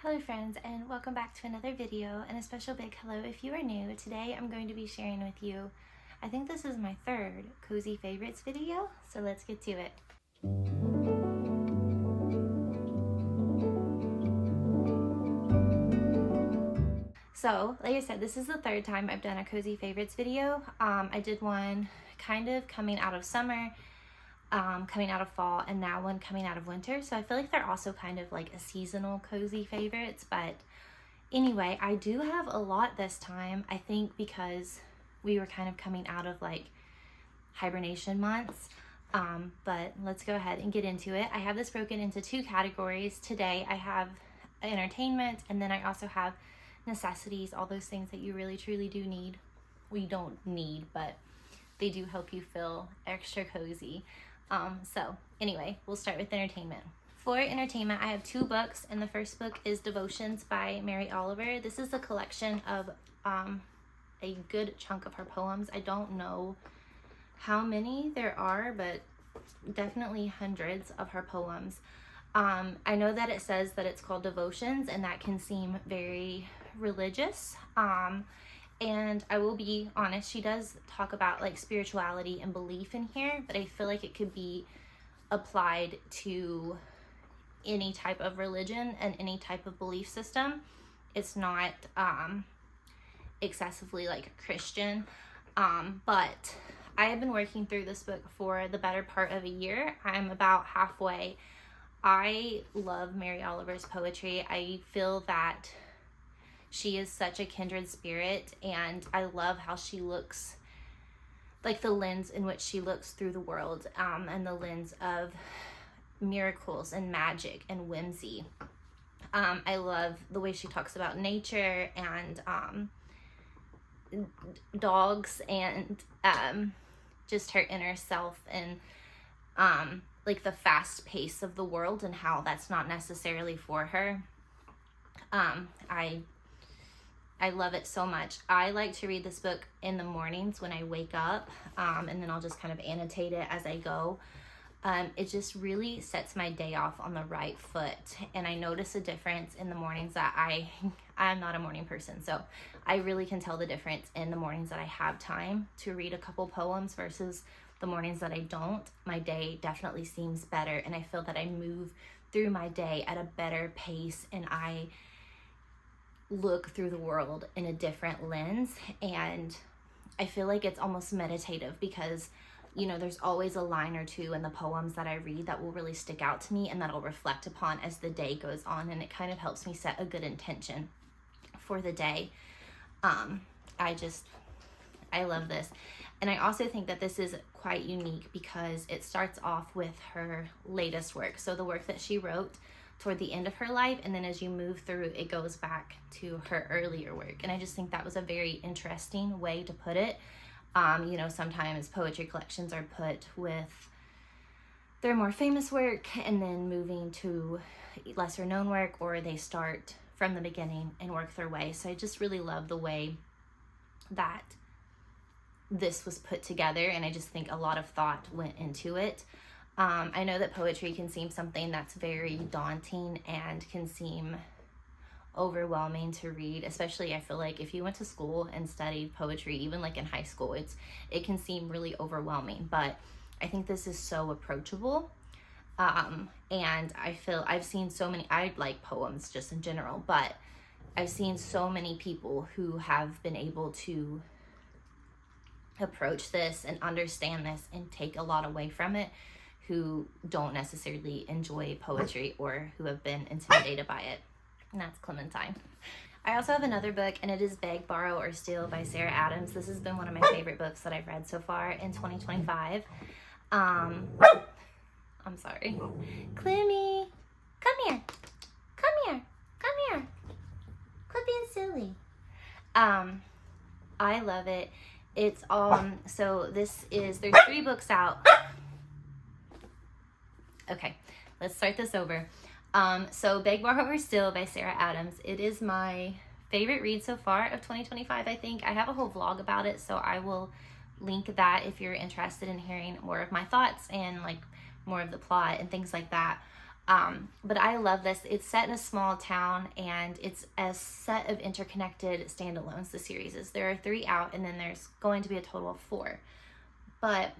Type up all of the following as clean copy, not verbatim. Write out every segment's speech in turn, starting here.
Hello friends, and welcome back to another video, and a special big hello if you are new. Today I'm going to be sharing with you, I think this is my third cozy favorites video, so let's get to it. So, like I said, this is the third time I've done a cozy favorites video. I did one kind of coming out of summer, coming out of fall, and now one coming out of winter. So I feel like they're also kind of like a seasonal cozy favorites. But anyway, I do have a lot this time, I think because we were kind of coming out of like hibernation months. But let's go ahead and get into it. I have this broken into two categories. Today I have entertainment, and then I also have necessities, all those things that you really truly do need. We don't need, but they do help you feel extra cozy. So anyway, we'll start with entertainment. For entertainment, I have two books, and the first book is Devotions by Mary Oliver. This is a collection of a good chunk of her poems. I don't know how many there are, but definitely hundreds of her poems. I know that it says that it's called Devotions, and that can seem very religious. And I will be honest, she does talk about like spirituality and belief in here, but I feel like it could be applied to any type of religion and any type of belief system. It's not excessively like Christian, but I have been working through this book for the better part of a year. I'm about halfway. I love Mary Oliver's poetry. I feel that she is such a kindred spirit, and I love how she looks, like the lens in which she looks through the world, and the lens of miracles and magic and whimsy. I love the way she talks about nature and dogs and just her inner self, and like the fast pace of the world and how that's not necessarily for her. I love it so much. I like to read this book in the mornings when I wake up, and then I'll just kind of annotate it as I go. It just really sets my day off on the right foot, and I notice a difference in the mornings that I'm not a morning person, so I really can tell the difference in the mornings that I have time to read a couple poems versus the mornings that I don't. My day definitely seems better, and I feel that I move through my day at a better pace, and I look through the world in a different lens. And I feel like it's almost meditative because, you know, there's always a line or two in the poems that I read that will really stick out to me and that I'll reflect upon as the day goes on, and it kind of helps me set a good intention for the day. I love this. And I also think that this is quite unique because it starts off with her latest work, so the work that she wrote toward the end of her life, and then as you move through, it goes back to her earlier work. And I just think that was a very interesting way to put it. You know, sometimes poetry collections are put with their more famous work and then moving to lesser known work, or they start from the beginning and work their way. So I just really love the way that this was put together, and I just think a lot of thought went into it. I know that poetry can seem something that's very daunting and can seem overwhelming to read, especially I feel like if you went to school and studied poetry, even like in high school, it can seem really overwhelming, but I think this is so approachable. And I've seen so many, I like poems just in general, but I've seen so many people who have been able to approach this and understand this and take a lot away from it, who don't necessarily enjoy poetry or who have been intimidated by it. And that's Clementine. I also have another book, and it is Beg, Borrow, or Steal by Sarah Adams. This has been one of my favorite books that I've read so far in 2025. I'm sorry. Clemmy, come here. Come here. Come here. Quit being silly. I love it. It's so there's 3 books out. Okay, let's start this over. So Beg, Borrow, or Steal by Sarah Adams. It is my favorite read so far of 2025, I think. I have a whole vlog about it, so I will link that if you're interested in hearing more of my thoughts and like more of the plot and things like that. But I love this. It's set in a small town, and it's a set of interconnected standalones, the series is. There are 3 out, and then there's going to be a total of 4. But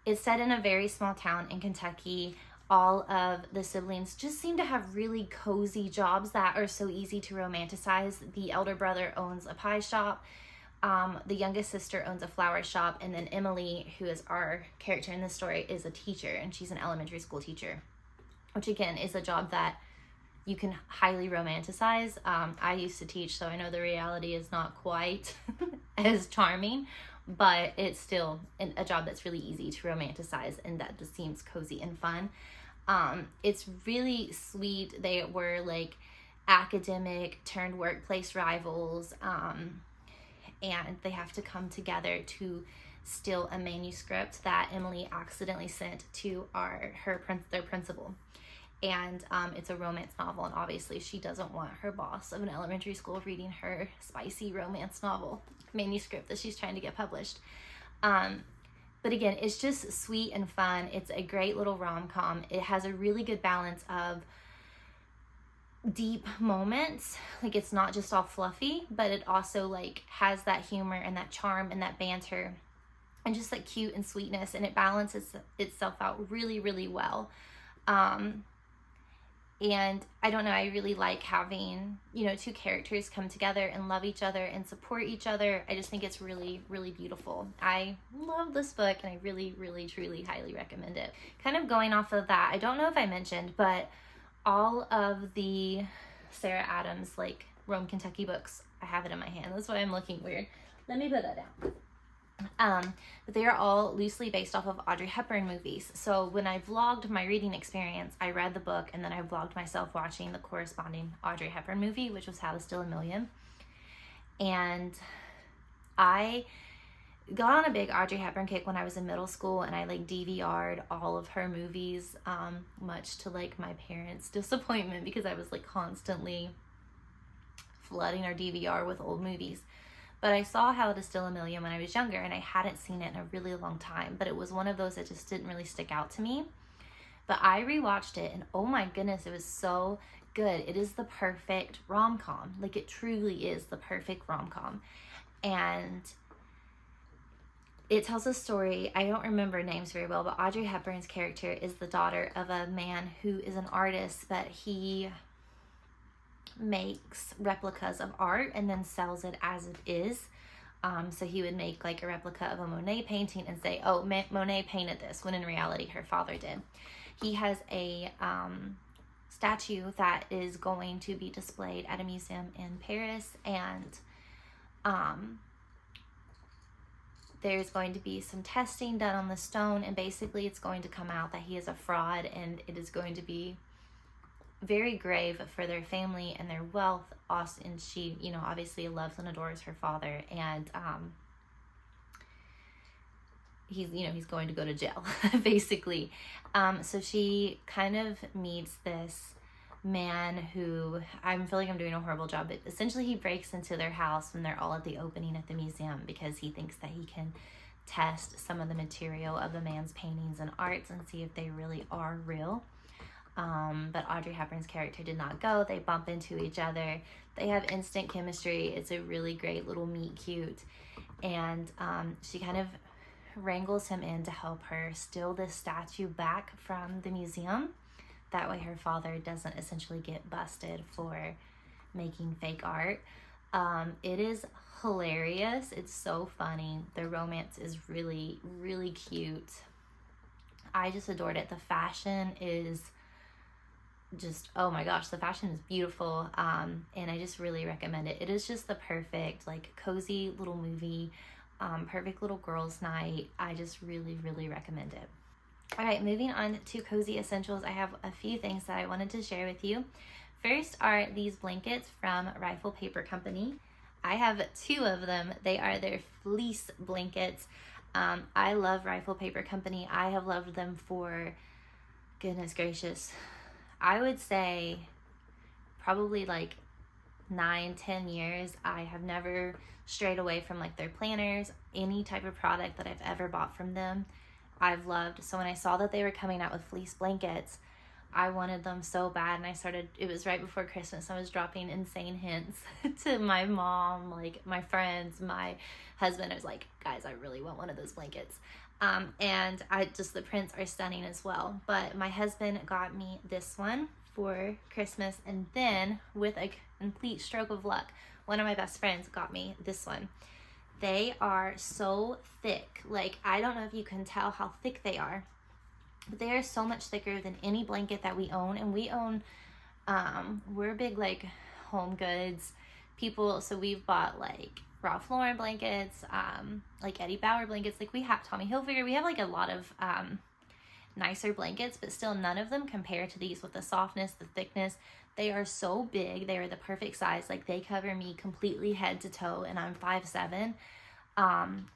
it's set in a very small town in Kentucky. All of the siblings just seem to have really cozy jobs that are so easy to romanticize. The elder brother owns a pie shop. The youngest sister owns a flower shop. And then Emily, who is our character in this story, is a teacher, and she's an elementary school teacher, which again is a job that you can highly romanticize. I used to teach, so I know the reality is not quite as charming, but it's still a job that's really easy to romanticize, and that just seems cozy and fun. It's really sweet. They were like academic turned workplace rivals, and they have to come together to steal a manuscript that Emily accidentally sent to their principal. And it's a romance novel, and obviously she doesn't want her boss of an elementary school reading her spicy romance novel manuscript that she's trying to get published. But again, it's just sweet and fun. It's a great little rom-com. It has a really good balance of deep moments. Like, it's not just all fluffy, but it also like has that humor and that charm and that banter and just like cute and sweetness, and it balances itself out really, really well. And I don't know, I really like having, 2 characters come together and love each other and support each other. I just think it's really, really beautiful. I love this book, and I really, really, truly highly recommend it. Kind of going off of that, I don't know if I mentioned, but all of the Sarah Adams, like, Rome, Kentucky books, I have it in my hand. That's why I'm looking weird. Let me put that down. But they are all loosely based off of Audrey Hepburn movies. So when I vlogged my reading experience, I read the book, and then I vlogged myself watching the corresponding Audrey Hepburn movie, which was How to Steal a Million. And I got on a big Audrey Hepburn kick when I was in middle school, and I like DVR'd all of her movies, much to like my parents' disappointment, because I was like constantly flooding our DVR with old movies. But I saw How to Steal a Million when I was younger, and I hadn't seen it in a really long time. But it was one of those that just didn't really stick out to me. But I rewatched it, and oh my goodness, it was so good. It is the perfect rom-com. Like, it truly is the perfect rom-com. And it tells a story, I don't remember names very well, but Audrey Hepburn's character is the daughter of a man who is an artist, but he makes replicas of art and then sells it as it is. So he would make like a replica of a Monet painting and say, oh, Monet painted this, when in reality her father did. He has a statue that is going to be displayed at a museum in Paris, and there's going to be some testing done on the stone, and basically it's going to come out that he is a fraud, and it is going to be very grave for their family and their wealth. And she, obviously loves and adores her father, and he's going to go to jail, basically. So she kind of meets this man who, I feel like I'm doing a horrible job, but essentially he breaks into their house when they're all at the opening at the museum, because he thinks that he can test some of the material of the man's paintings and arts and see if they really are real. But Audrey Hepburn's character did not go. They bump into each other. They have instant chemistry. It's a really great little meet cute. And she kind of wrangles him in to help her steal this statue back from the museum. That way her father doesn't essentially get busted for making fake art. It is hilarious. It's so funny. The romance is really, really cute. I just adored it. The fashion is just, oh my gosh, the fashion is beautiful, and I just really recommend it. It is just the perfect, like, cozy little movie, perfect little girls' night. I just really, really recommend it. All right, moving on to cozy essentials, I have a few things that I wanted to share with you. First are these blankets from Rifle Paper Company. I have 2 of them. They are their fleece blankets. I love Rifle Paper Company. I have loved them for, goodness gracious, I would say probably like 9-10 years. I have never strayed away from like their planners, any type of product that I've ever bought from them I've loved. So when I saw that they were coming out with fleece blankets, I wanted them so bad, and it was right before Christmas. I was dropping insane hints to my mom, like my friends, my husband. I was like, guys, I really want one of those blankets. And the prints are stunning as well. But my husband got me this one for Christmas, and then with a complete stroke of luck, one of my best friends got me this one. They are so thick. Like, I don't know if you can tell how thick they are, but they are so much thicker than any blanket that we own. And we own, we're big like HomeGoods people, so we've bought like Ralph Lauren blankets, like Eddie Bauer blankets, like we have Tommy Hilfiger, we have like a lot of nicer blankets, but still none of them compare to these with the softness, the thickness. They are so big. They are the perfect size. Like, they cover me completely head to toe, and I'm 5'7".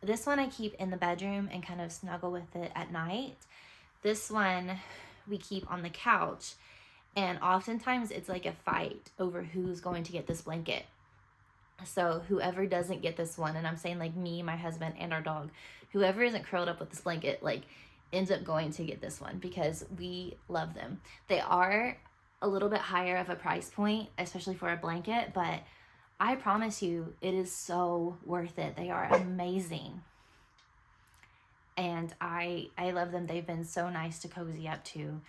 This one I keep in the bedroom and kind of snuggle with it at night. This one we keep on the couch, and oftentimes it's like a fight over who's going to get this blanket. So whoever doesn't get this one, and I'm saying like me, my husband, and our dog, whoever isn't curled up with this blanket, like, ends up going to get this one because we love them. They are a little bit higher of a price point, especially for a blanket, but I promise you it is so worth it. They are amazing. And I love them. They've been so nice to cozy up to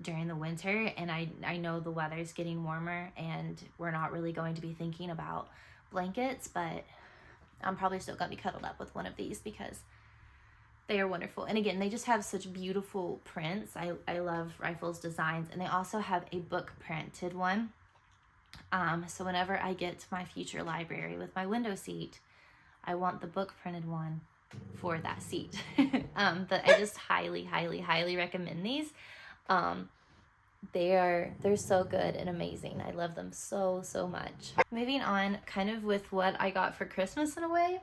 during the winter, and I know the weather's getting warmer and we're not really going to be thinking about blankets, but I'm probably still gonna be cuddled up with one of these because they are wonderful. And again, they just have such beautiful prints. I love Rifle's designs, and they also have a book printed one. So whenever I get to my future library with my window seat, I want the book printed one for that seat. But I just highly, highly, highly recommend these. They're so good and amazing. I love them so, so much. Moving on, kind of with what I got for Christmas in a way,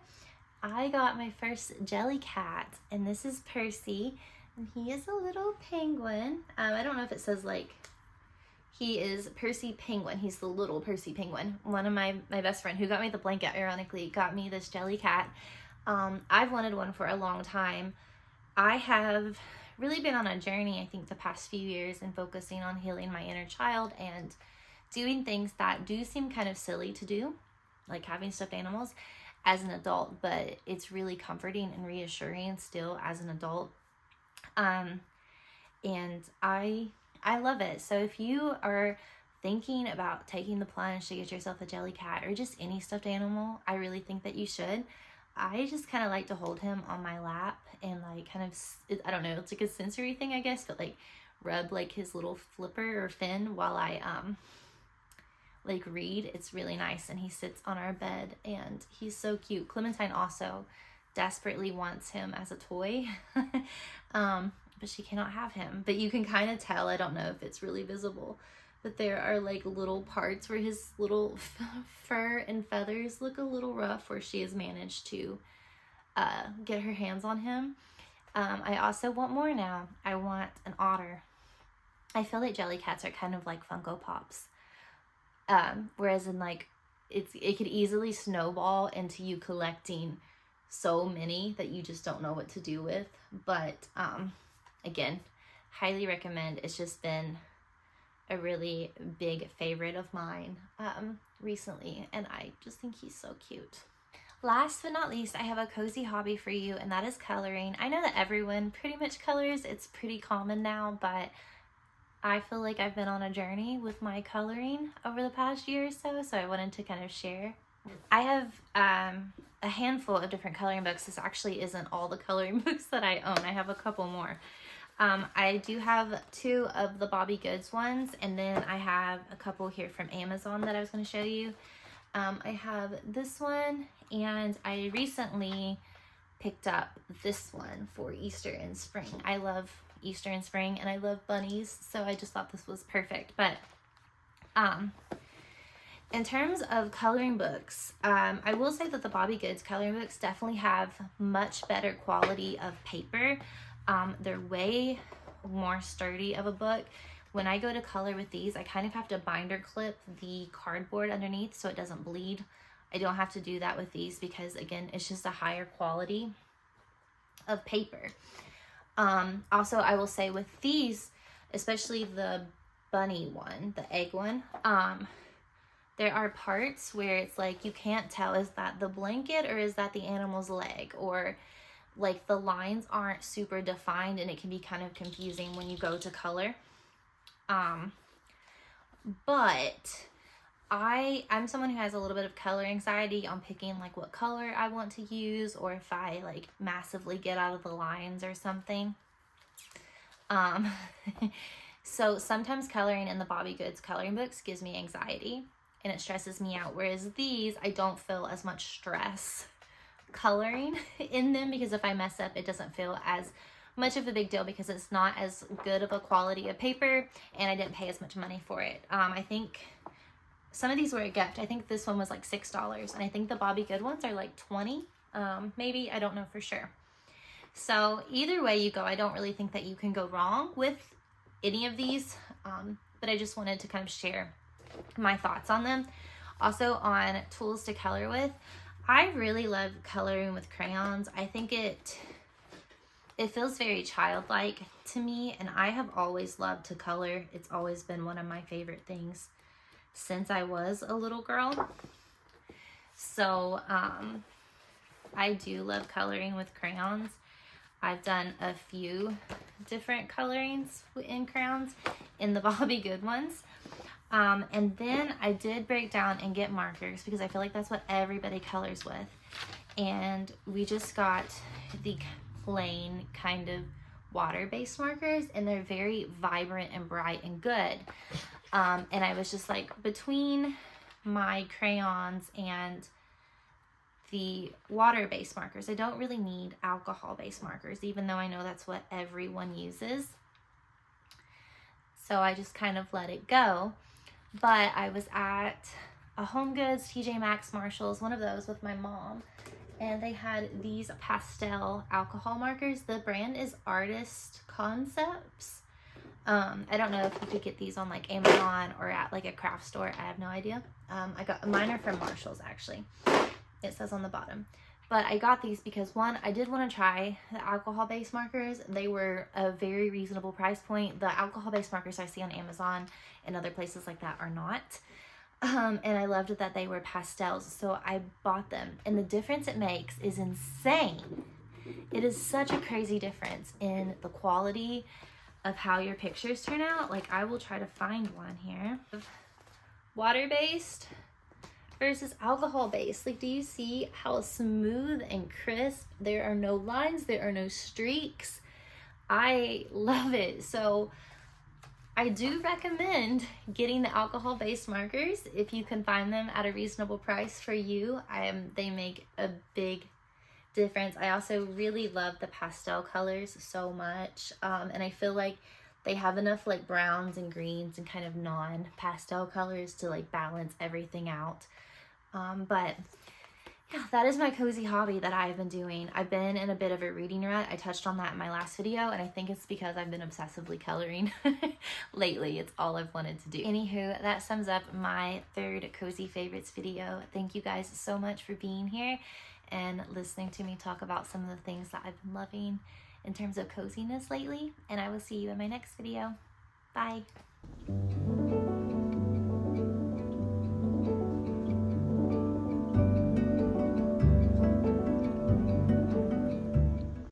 I got my first Jellycat, and this is Percy, and he is a little penguin. I don't know if it says like, he is Percy Penguin. He's the little Percy Penguin. One of my best friend who got me the blanket, ironically, got me this Jellycat. I've wanted one for a long time. I have really been on a journey, I think, the past few years and focusing on healing my inner child and doing things that do seem kind of silly to do, like having stuffed animals as an adult, but it's really comforting and reassuring still as an adult. And I love it. So if you are thinking about taking the plunge to get yourself a Jellycat or just any stuffed animal, I really think that you should. I just kind of like to hold him on my lap and like kind of, I don't know, it's like a sensory thing, I guess, but like rub like his little flipper or fin while I like read. It's really nice. And he sits on our bed and he's so cute. Clementine also desperately wants him as a toy, but she cannot have him. But you can kind of tell, I don't know if it's really visible, but there are like little parts where his little fur and feathers look a little rough, where she has managed to get her hands on him. I also want more now. I want an otter. I feel like Jellycats are kind of like Funko Pops. Whereas in like, it could easily snowball into you collecting so many that you just don't know what to do with. But again, highly recommend. It's just been a really big favorite of mine recently, and I just think he's so cute. Last but not least, I have a cozy hobby for you, and that is coloring. I know that everyone pretty much colors. It's pretty common now, but I feel like I've been on a journey with my coloring over the past year or so I wanted to kind of share. I have a handful of different coloring books. This actually isn't all the coloring books that I own. I have a couple more. I do have 2 of the Bobby Goods ones, and then I have a couple here from Amazon that I was going to show you. I have this one, and I recently picked up this one for Easter and spring. I love Easter and spring, and I love bunnies, so I just thought this was perfect. But in terms of coloring books, I will say that the Bobby Goods coloring books definitely have much better quality of paper. They're way more sturdy of a book. When I go to color with these, I kind of have to binder clip the cardboard underneath so it doesn't bleed. I don't have to do that with these because, again, it's just a higher quality of paper. Also, I will say with these, especially the bunny one, the egg one, there are parts where it's like you can't tell, is that the blanket or is that the animal's leg, or like the lines aren't super defined, and it can be kind of confusing when you go to color. But I'm someone who has a little bit of color anxiety on picking like what color I want to use, or if I like massively get out of the lines or something. So sometimes coloring in the Bobby Goods coloring books gives me anxiety and it stresses me out, whereas these, I don't feel as much stress coloring in them, because if I mess up, it doesn't feel as much of a big deal because it's not as good of a quality of paper and I didn't pay as much money for it. I think some of these were a gift. I think this one was like $6, and I think the Bobby Good ones are like 20, maybe, I don't know for sure. So either way you go, I don't really think that you can go wrong with any of these, but I just wanted to kind of share my thoughts on them. Also on tools to color with, I really love coloring with crayons. I think it feels very childlike to me, and I have always loved to color. It's always been one of my favorite things since I was a little girl. So I do love coloring with crayons. I've done a few different colorings in crayons in the Bobby Good ones. And then I did break down and get markers because I feel like that's what everybody colors with. And we just got the plain kind of water-based markers, and they're very vibrant and bright and good. And I was just like, between my crayons and the water-based markers, I don't really need alcohol-based markers, even though I know that's what everyone uses. So I just kind of let it go. But I was at a HomeGoods, TJ Maxx, Marshalls, one of those with my mom, and they had these pastel alcohol markers. The brand is Artist Concepts. I don't know if you could get these on like Amazon or at like a craft store. I have no idea. I got mine are from Marshalls actually. It says on the bottom. But I got these because, one, I did want to try the alcohol-based markers. They were a very reasonable price point. The alcohol-based markers I see on Amazon and other places like that are not. And I loved that they were pastels, so I bought them. And the difference it makes is insane. It is such a crazy difference in the quality of how your pictures turn out. Like, I will try to find one here. Water-based versus alcohol-based. Like, do you see how smooth and crisp? There are no lines, there are no streaks. I love it. So I do recommend getting the alcohol-based markers if you can find them at a reasonable price for you. They make a big difference. I also really love the pastel colors so much, and I feel like they have enough like browns and greens and kind of non-pastel colors to like balance everything out. But yeah, that is my cozy hobby that I've been doing. I've been in a bit of a reading rut. I touched on that in my last video, and I think it's because I've been obsessively coloring lately. It's all I've wanted to do. Anywho, that sums up my third cozy favorites video. Thank you guys so much for being here and listening to me talk about some of the things that I've been loving in terms of coziness lately. And I will see you in my next video. Bye.